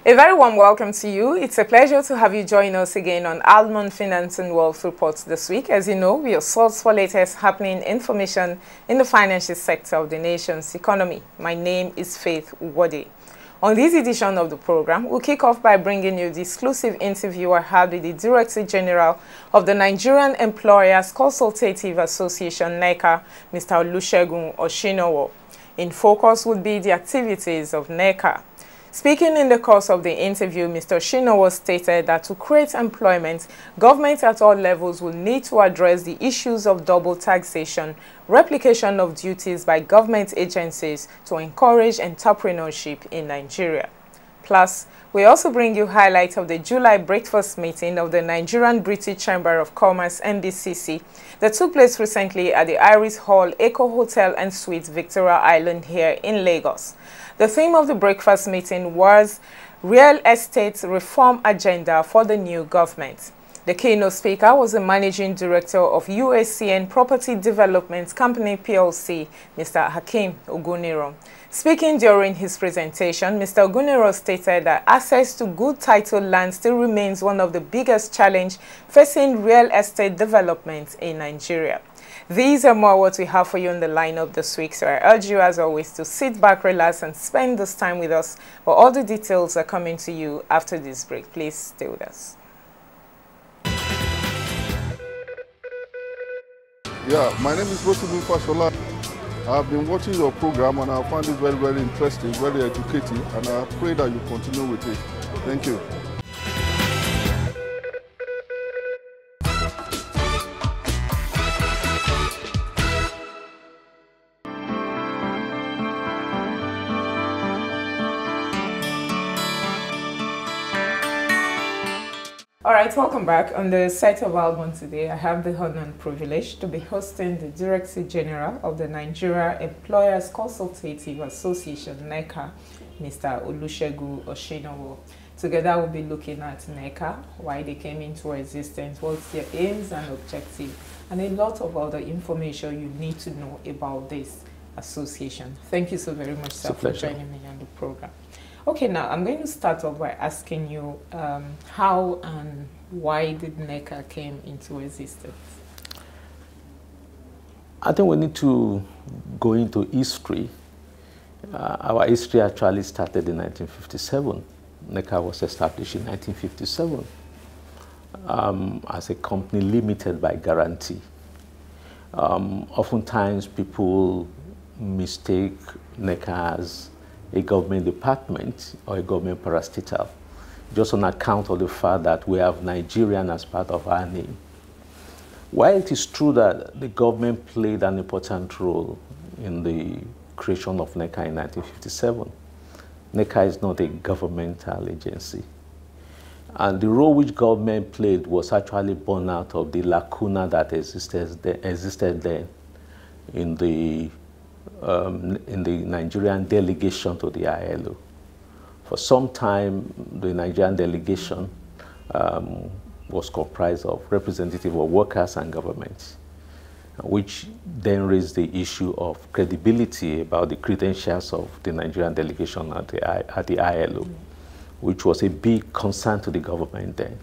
A very warm welcome to you. It's a pleasure to have you join us again on Almond Finance and Wealth Reports this week. As you know, we are source for latest happening information in the financial sector of the nation's economy. My name is Faith Wade. On this edition of the program, we'll kick off by bringing you the exclusive interview I had with the Director General of the Nigerian Employers Consultative Association, NECA, Mr. Olusegun Oshinowo. In focus would be the activities of NECA. Speaking in the course of the interview, Mr. Oshinowo stated that to create employment, government at all levels will need to address the issues of double taxation, replication of duties by government agencies to encourage entrepreneurship in Nigeria. Plus, we also bring you highlights of the July breakfast meeting of the Nigerian British Chamber of Commerce (NBCC) that took place recently at the Iris Hall Eco Hotel and Suites Victoria Island here in Lagos. The theme of the breakfast meeting was Real Estate Reform Agenda for the New Government. The keynote speaker was the Managing Director of UACN Property Development Company PLC, Mr. Hakeem Oguniro. Speaking during his presentation, Mr. Oguniro stated that access to good title land still remains one of the biggest challenges facing real estate development in Nigeria. These are more what we have for you in the lineup this week, so I urge you as always to sit back, relax, and spend this time with us. But all the details are coming to you after this break. Please stay with us. Yeah, my name is Rosibu Fashola. I've been watching your program and I found it very, very interesting, very educative, and I pray that you continue with it. Thank you. All right, welcome back. On the site of Almond today, I have the honor and privilege to be hosting the Director General of the Nigeria Employers Consultative Association, NECA, Mr. Olusegun Oshinowo. Together, we'll be looking at NECA, why they came into existence, what's their aims and objectives, and a lot of other information you need to know about this association. Thank you so very much, sir, for joining me on the program. Okay, now I'm going to start off by asking you how and why did NECA came into existence? I think we need to go into history. Our history actually started in 1957. NECA was established in 1957 as a company limited by guarantee. Oftentimes people mistake NECA as a government department or a government parastatal, just on account of the fact that we have Nigerian as part of our name. While it is true that the government played an important role in the creation of NECA in 1957, NECA is not a governmental agency. And the role which government played was actually born out of the lacuna that existed then in the Nigerian delegation to the ILO. For some time, the Nigerian delegation was comprised of representatives of workers and government, which then raised the issue of credibility about the credentials of the Nigerian delegation at the ILO, which was a big concern to the government then.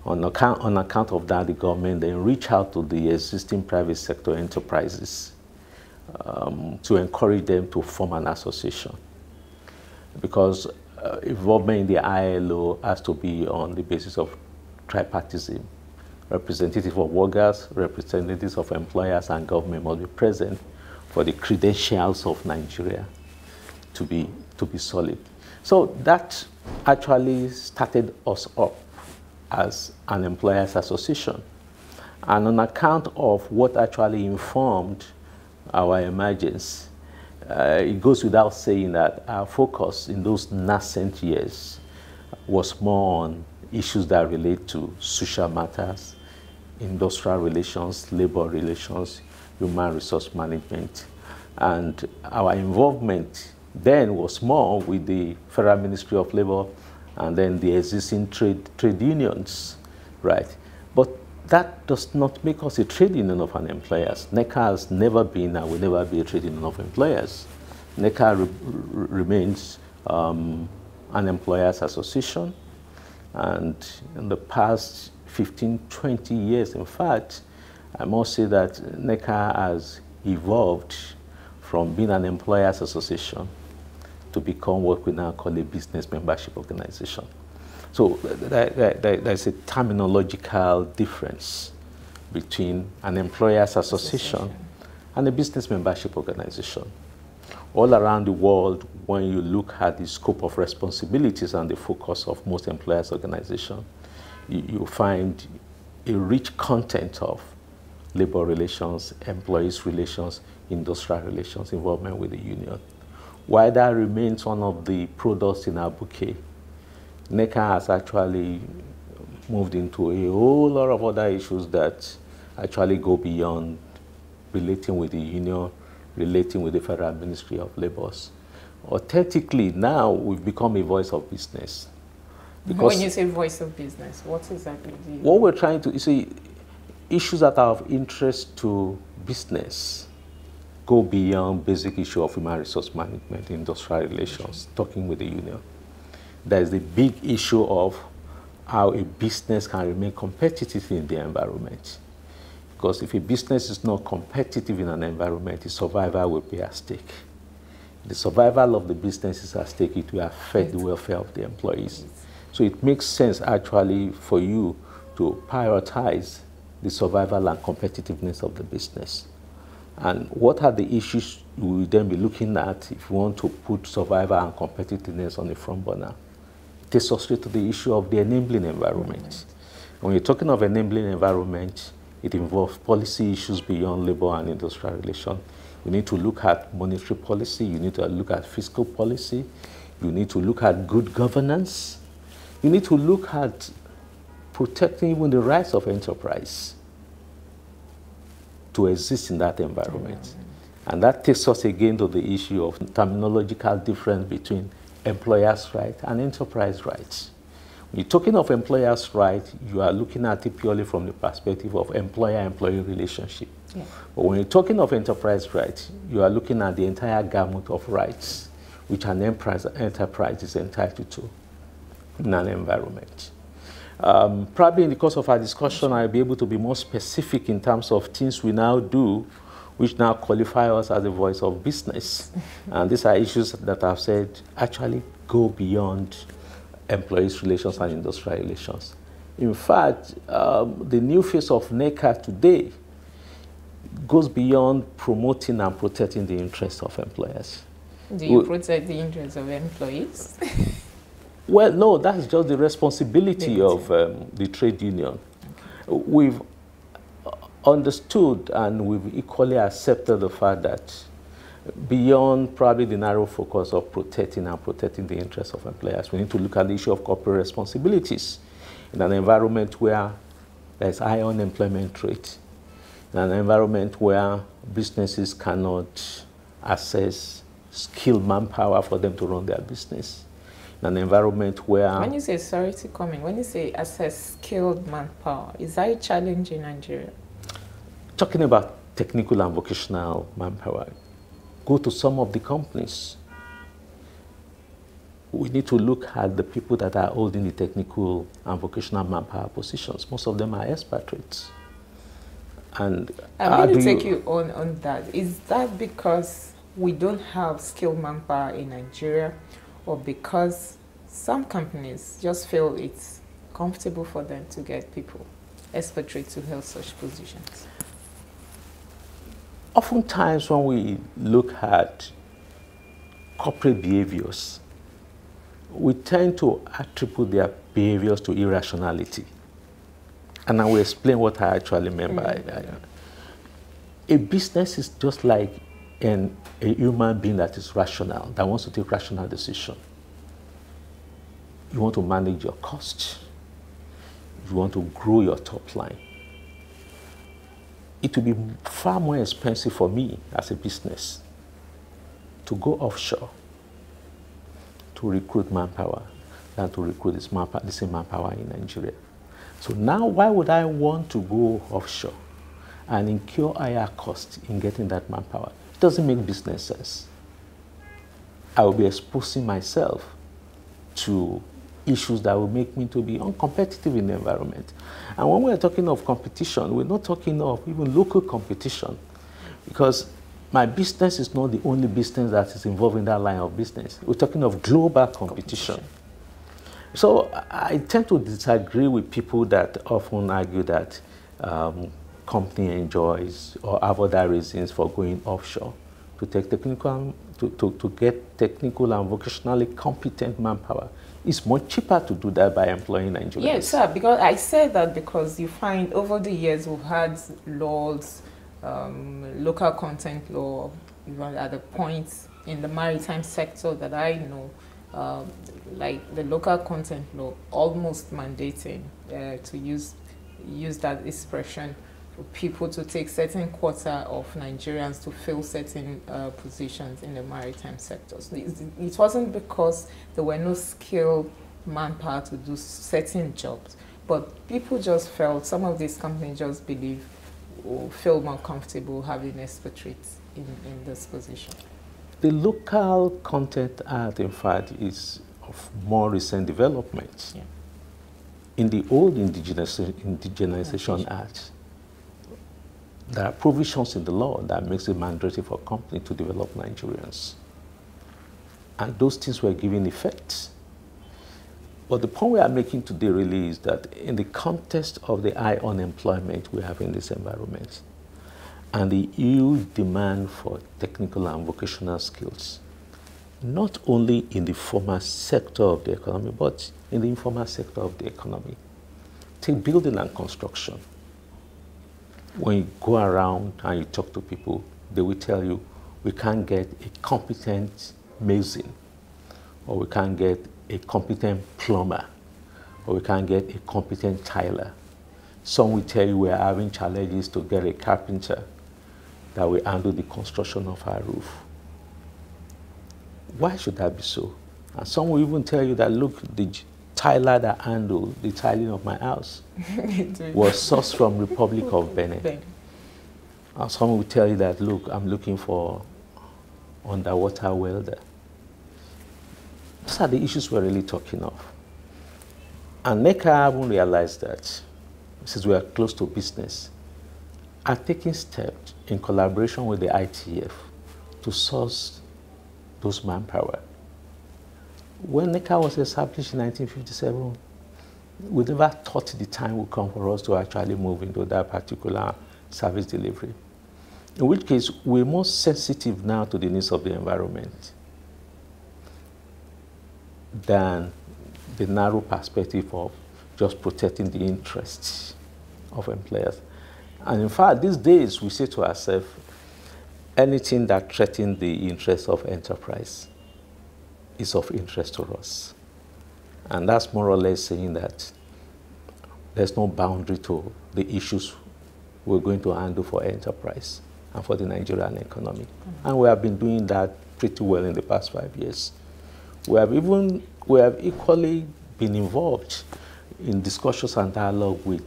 On account of that, the government then reached out to the existing private sector enterprises to encourage them to form an association, because involvement in the ILO has to be on the basis of tripartism. Representatives of workers, representatives of employers, and government must be present for the credentials of Nigeria to be solid. So that actually started us up as an employers association. And on account of what actually informed our emergence, it goes without saying that our focus in those nascent years was more on issues that relate to social matters, industrial relations, labor relations, human resource management. And our involvement then was more with the Federal Ministry of Labor and then the existing trade unions, right? But that does not make us a trade union of employers. NECA has never been and will never be a trade union of employers. NECA remains an employers association, and in the past 15, 20 years, in fact, I must say that NECA has evolved from being an employers association to become what we now call a business membership organization. So there's a terminological difference between an employers association and a business membership organization. All around the world, when you look at the scope of responsibilities and the focus of most employers organizations, you find a rich content of labor relations, employees relations, industrial relations, involvement with the union. While that remains one of the products in our bouquet, NECA has actually moved into a whole lot of other issues that actually go beyond relating with the union, relating with the Federal Ministry of Labours. Authentically, now we've become a voice of business. Because when you say voice of business, what exactly do you mean? What we're trying to, you see, issues that are of interest to business go beyond basic issue of human resource management, industrial relations, talking with the union. There's the big issue of how a business can remain competitive in the environment. Because if a business is not competitive in an environment, its survival will be at stake. The survival of the business is at stake, it will affect the welfare of the employees. So it makes sense actually for you to prioritize the survival and competitiveness of the business. And what are the issues we will then be looking at if we want to put survival and competitiveness on the front burner? It takes us straight to the issue of the enabling environment. When you're talking of enabling environment, it involves policy issues beyond labor and industrial relations. You need to look at monetary policy, you need to look at fiscal policy, you need to look at good governance, you need to look at protecting even the rights of enterprise to exist in that environment. And that takes us again to the issue of terminological difference between employers' rights and enterprise rights. When you're talking of employers' rights, you are looking at it purely from the perspective of employer-employee relationship. Yeah. But when you're talking of enterprise rights, you are looking at the entire gamut of rights which an enterprise is entitled to in an environment. Probably in the course of our discussion, I'll be able to be more specific in terms of things we now do which now qualify us as a voice of business. And these are issues that I've said actually go beyond employees' relations and industrial relations. In fact, the new face of NECA today goes beyond promoting and protecting the interests of employers. Do you protect the interests of employees? Well, no, that's just the responsibility of the trade union. Okay. We've understood and we've equally accepted the fact that beyond probably the narrow focus of protecting the interests of employers, we need to look at the issue of corporate responsibilities in an environment where there's high unemployment rate, in an environment where businesses cannot access skilled manpower for them to run their business, in an environment where... When you say, sorry to comment, when you say access skilled manpower, is that a challenge in Nigeria? Talking about technical and vocational manpower, go to some of the companies. We need to look at the people that are holding the technical and vocational manpower positions. Most of them are expatriates. And I'm going to take you on that. Is that because we don't have skilled manpower in Nigeria, or because some companies just feel it's comfortable for them to get people, expatriates, to hold such positions? Oftentimes when we look at corporate behaviors, we tend to attribute their behaviors to irrationality. And I will explain what I actually mean by that. A business is just like a human being that is rational, that wants to take rational decisions. You want to manage your costs. You want to grow your top line. It will be far more expensive for me as a business to go offshore to recruit manpower than to recruit the same manpower in Nigeria. So now why would I want to go offshore and incur higher costs in getting that manpower? It doesn't make business sense. I will be exposing myself to issues that will make me to be uncompetitive in the environment. And when we're talking of competition, we're not talking of even local competition, because my business is not the only business that is involved in that line of business. We're talking of global competition. So I tend to disagree with people that often argue that company enjoys or have other reasons for going offshore to take technical, to get technical and vocationally competent manpower. It's much cheaper to do that by employing Nigerians. Yes, sir, because I say that because you find over the years we've had laws, local content law, even at the point in the maritime sector that I know, like the local content law almost mandating to use that expression for people to take certain quota of Nigerians to fill certain positions in the maritime sector. So it wasn't because there were no skilled manpower to do certain jobs, but people just felt, some of these companies just believe or feel more comfortable having expatriates in this position. The local content act, in fact, is of more recent development. Yeah. In the old Indigenization Act, there are provisions in the law that makes it mandatory for a company to develop Nigerians. And those things were given effect. But the point we are making today really is that in the context of the high unemployment we have in this environment and the huge demand for technical and vocational skills, not only in the formal sector of the economy, but in the informal sector of the economy. Take building and construction. When you go around and you talk to people, they will tell you, we can't get a competent mason, or we can't get a competent plumber, or we can't get a competent tiler. Some will tell you we're having challenges to get a carpenter that will handle the construction of our roof. Why should that be so? And some will even tell you that, look, the tiler that handled the tiling of my house was sourced from Republic of Benin. And some will tell you that, look, I'm looking for underwater welder. Those are the issues we're really talking of. And NECA haven't realized that, since we are close to business, are taking steps in collaboration with the ITF to source those manpower. When NECA was established in 1957, we never thought the time would come for us to actually move into that particular service delivery. In which case, we're more sensitive now to the needs of the environment than the narrow perspective of just protecting the interests of employers. And in fact, these days, we say to ourselves, anything that threatens the interests of enterprise is of interest to us. And that's more or less saying that there's no boundary to the issues we're going to handle for enterprise and for the Nigerian economy. And we have been doing that pretty well in the past 5 years. We have equally been involved in discussions and dialogue with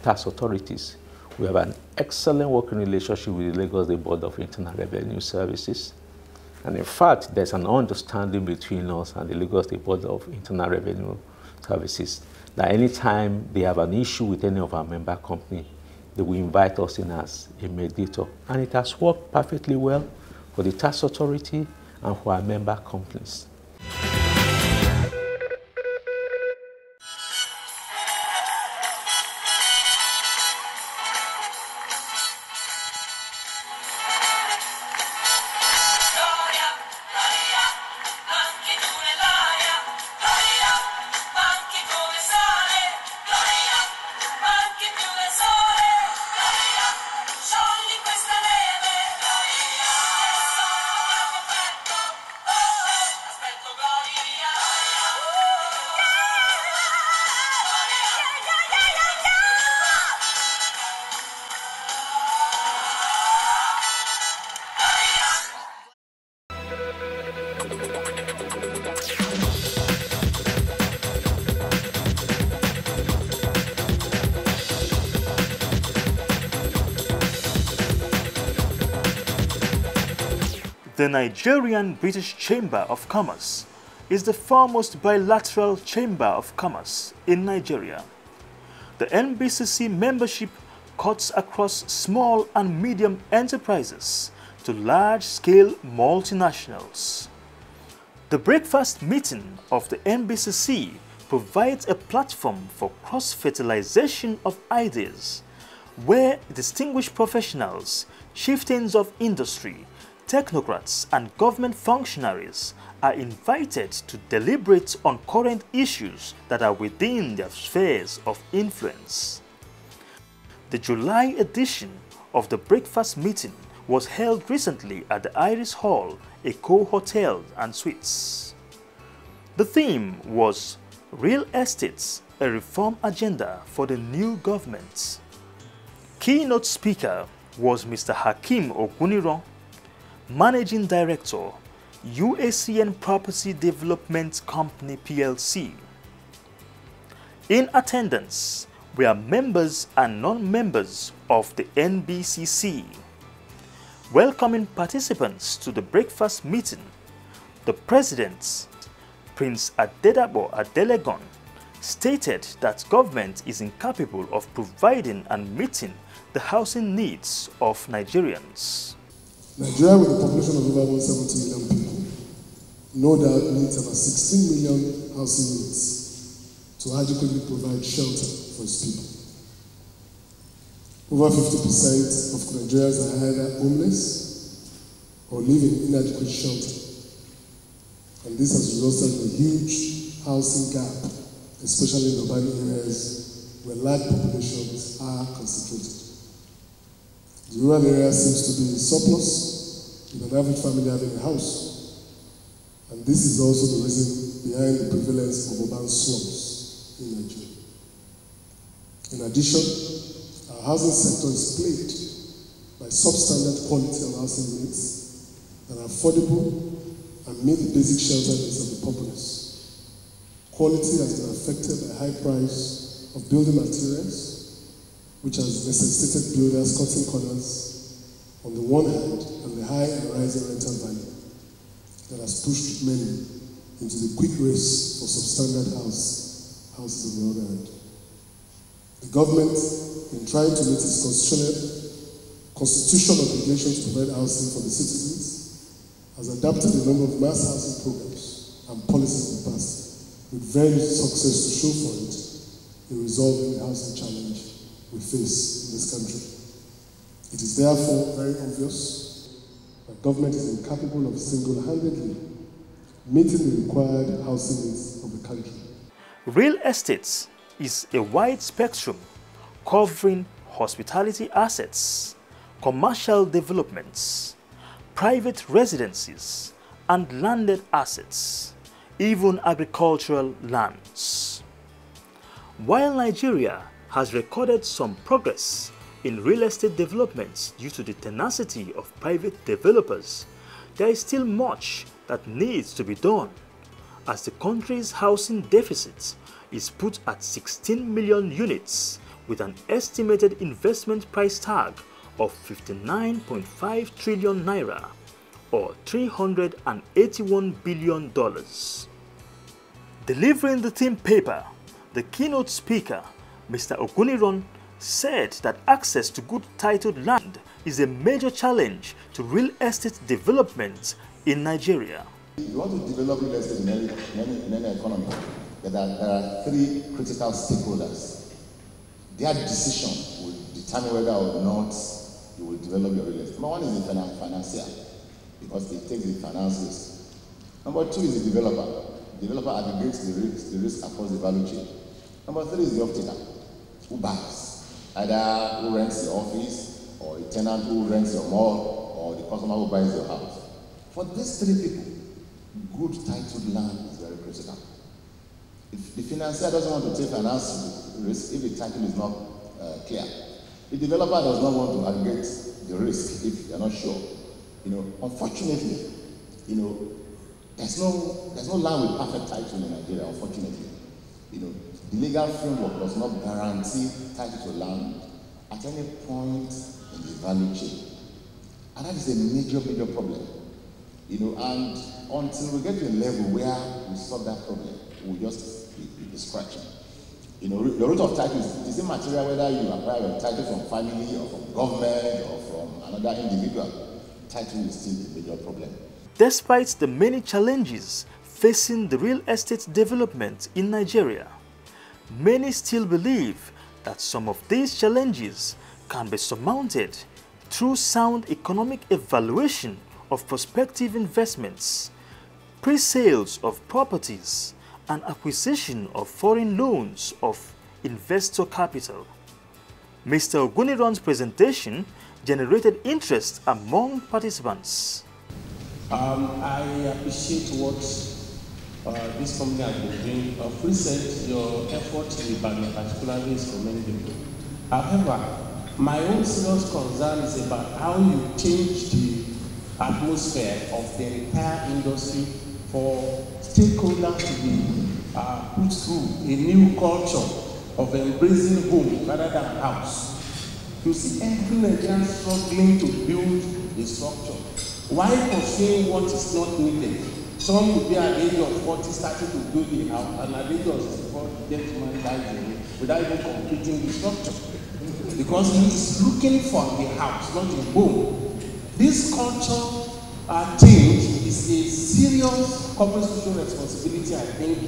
tax authorities. We have an excellent working relationship with the Lagos State Board of Internal Revenue Services. And in fact, there's an understanding between us and the Lagos State Board of Internal Revenue Services that anytime they have an issue with any of our member companies, they will invite us in as a mediator. And it has worked perfectly well for the tax authority and for our member companies. The Nigerian British Chamber of Commerce is the foremost bilateral chamber of commerce in Nigeria. The NBCC membership cuts across small and medium enterprises to large-scale multinationals. The breakfast meeting of the NBCC provides a platform for cross-fertilization of ideas, where distinguished professionals, chieftains of industry, technocrats and government functionaries are invited to deliberate on current issues that are within their spheres of influence. The July edition of the breakfast meeting was held recently at the Iris Hall, Eco Hotel and Suites. The theme was Real Estates, a Reform Agenda for the New Government. Keynote speaker was Mr. Hakeem Oguniran, Managing Director, UACN Property Development Company PLC. In attendance were members and non-members of the NBCC. Welcoming participants to the breakfast meeting, the President, Prince Adedabo Adelegon, stated that government is incapable of providing and meeting the housing needs of Nigerians. Nigeria, with a population of over 170 million people, no doubt needs about 16 million housing units to adequately provide shelter for its people. Over 50% of Nigerians are either homeless or live in inadequate shelter. And this has resulted in a huge housing gap, especially in urban areas where large populations are concentrated. The rural area seems to be in surplus, with an average family having a house. And this is also the reason behind the prevalence of urban slums in Nigeria. In addition, our housing sector is plagued by substandard quality of housing units that are affordable and meet the basic shelter needs of the populace. Quality has been affected by high price of building materials, which has necessitated builders cutting corners on the one hand and the high and rising rental value that has pushed many into the quick race for substandard houses on the other hand. The government, in trying to meet its constitutional obligation to provide housing for the citizens, has adapted a number of mass housing programs and policies in the past, with very little success to show for it in resolving the housing challenge we face in this country. It is therefore very obvious that government is incapable of single-handedly meeting the required housing needs of the country. Real estates is a wide spectrum covering hospitality assets, commercial developments, private residences, and landed assets, even agricultural lands. While Nigeria has recorded some progress in real estate developments due to the tenacity of private developers, there is still much that needs to be done, as the country's housing deficit is put at 16 million units with an estimated investment price tag of 59.5 trillion naira or $381 billion. Delivering the theme paper, the keynote speaker, Mr. Oguniran, said that access to good titled land is a major challenge to real estate development in Nigeria. You want to develop real estate in any economy, there are three critical stakeholders. Their decision will determine whether or not you will develop your real estate. Number one is the financier, because they take the finance risk. Number two is the developer. The developer aggregates the risk across the value chain. Number three is the off-taker, who buys, either who rents the office, or a tenant who rents your mall, or the customer who buys your house. For these three people, good titled land is very critical. If the financier doesn't want to take finance risk, if the title is not clear, the developer does not want to aggregate the risk if they're not sure. Unfortunately, there's no land with perfect title in Nigeria, unfortunately. The legal framework does not guarantee title to land at any point in the value chain. And that is a major problem. And until we get to a level where to solve that problem will just be scratching. You know, the root of title is the same material whether you acquire your title from family or from government or from another individual. Title is still a major problem. Despite the many challenges facing the real estate development in Nigeria, many still believe that some of these challenges can be surmounted through sound economic evaluation of prospective investments, pre-sales of properties, and acquisition of foreign loans of investor capital. Mr. Oguniron's presentation generated interest among participants. I appreciate what this company has been doing. Appreciate your effort in Ibadan, particularly is commendable. However, my own serious concern is about how you change the atmosphere of the entire industry for stakeholders to be put through a new culture of embracing home rather than house. You see every Nigerian struggling to build a structure. Why pursuing what is not needed? Some will be at the age of 40 starting to build a house, and at the age of 64, gentleman dies away without even completing the structure. Because he is looking for the house, not a home. This culture change is a serious corporate social responsibility, I think,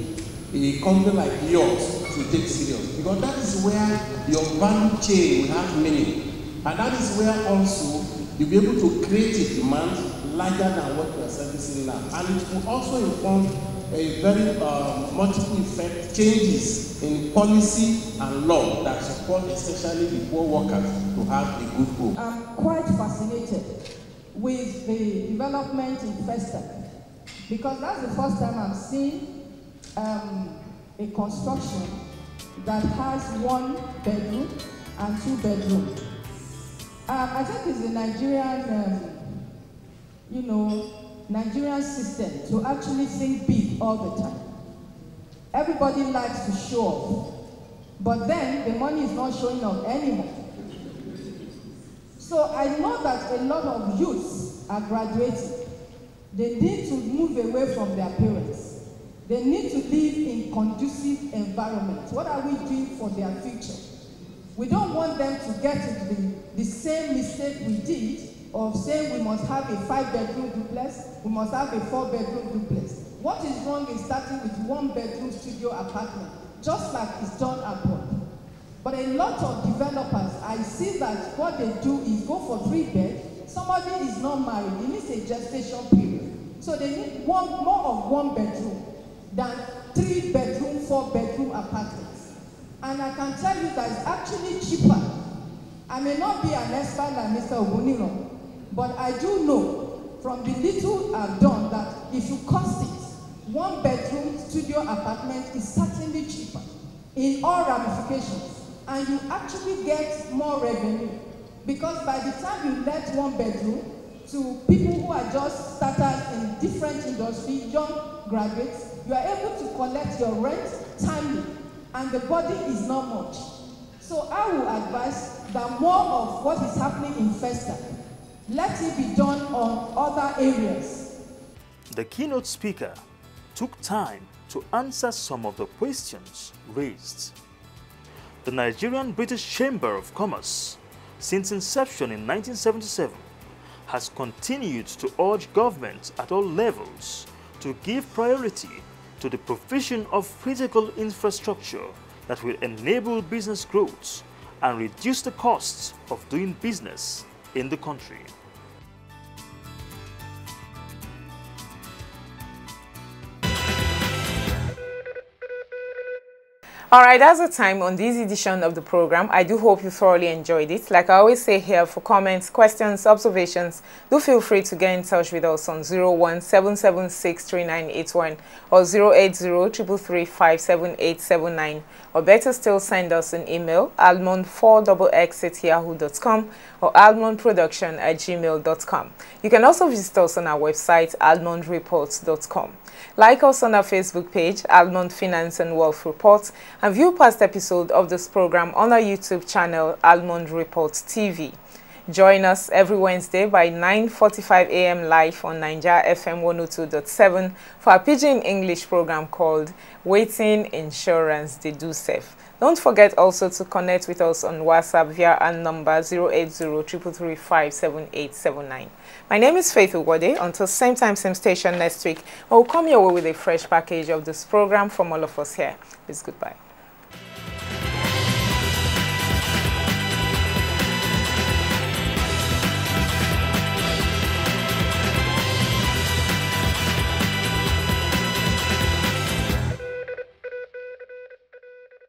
a company like yours should take serious. Because that is where your value chain will have meaning. And that is where also you'll be able to create a demand larger than what you are servicing now. And it will also inform a very multiple effect changes in policy and law that support especially the poor workers to have a good home. I'm quite fascinated with the development in Festac because that's the first time I'm seeing a construction that has 1 bedroom and 2 bedrooms. I think it's the Nigerian, Nigerian system to actually think big all the time. Everybody likes to show off, but then the money is not showing up anymore. So I know that a lot of youths are graduating. They need to move away from their parents. They need to live in conducive environments. What are we doing for their future? We don't want them to get into the same mistake we did of saying we must have a 5-bedroom duplex, we must have a 4-bedroom duplex. What is wrong in starting with 1-bedroom studio apartment, just like it's done abroad? But a lot of developers, I see that what they do is go for 3 beds. Somebody is not married, it needs a gestation period. So they need more of 1 bedroom than 3-bedroom, 4-bedroom apartments. And I can tell you that it's actually cheaper. I may not be an expert like Mr. Oguniron, but I do know from the little I've done that if you cost it, 1-bedroom studio apartment is certainly cheaper in all ramifications. And you actually get more revenue. Because by the time you let 1 bedroom to people who are just started in different industries, young graduates, you are able to collect your rent timely, and the body is not much. So I will advise that more of what is happening in Festac, let it be done on other areas. The keynote speaker took time to answer some of the questions raised. The Nigerian British Chamber of Commerce, since inception in 1977, has continued to urge governments at all levels to give priority to the provision of critical infrastructure that will enable business growth and reduce the costs of doing business in the country. Alright, that's the time on this edition of the program. I do hope you thoroughly enjoyed it. Like I always say here, for comments, questions, observations, do feel free to get in touch with us on 017763981 or 08033357879, or better still, send us an email, almond4xx@yahoo.com or almondproduction@gmail.com. You can also visit us on our website, almondreports.com. Like us on our Facebook page, Almond Finance and Wealth Reports, and view past episodes of this program on our YouTube channel, Almond Reports TV. Join us every Wednesday by 9:45 a.m. live on Niger FM 102.7 for a Pidgin English program called Waiting Insurance They Do Safe. Don't forget also to connect with us on WhatsApp via our number 080-333-57879. My name is Faith Ugwode. Until same time, same station next week, I will come your way with a fresh package of this program from all of us here. It's goodbye.